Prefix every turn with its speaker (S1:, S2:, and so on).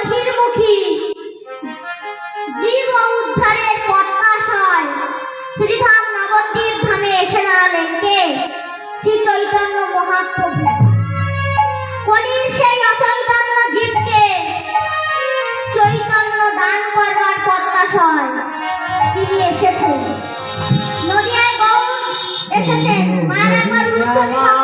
S1: বহির্মুখী জীব উদ্ধারের প্রত্যাশায় শ্রীধাম নবদ্বীপ ধামে এসে দাঁড়ালেন কে? শ্রী চৈতন্য মহাপ্রভু। কলির সেই অচৈতন্য জীবকে চৈতন্য দান করবার প্রত্যাশায় তিনি এসেছেন। নদিয়ায় গৌর এসেছেন। মায়ের একবার উলুধ্বনি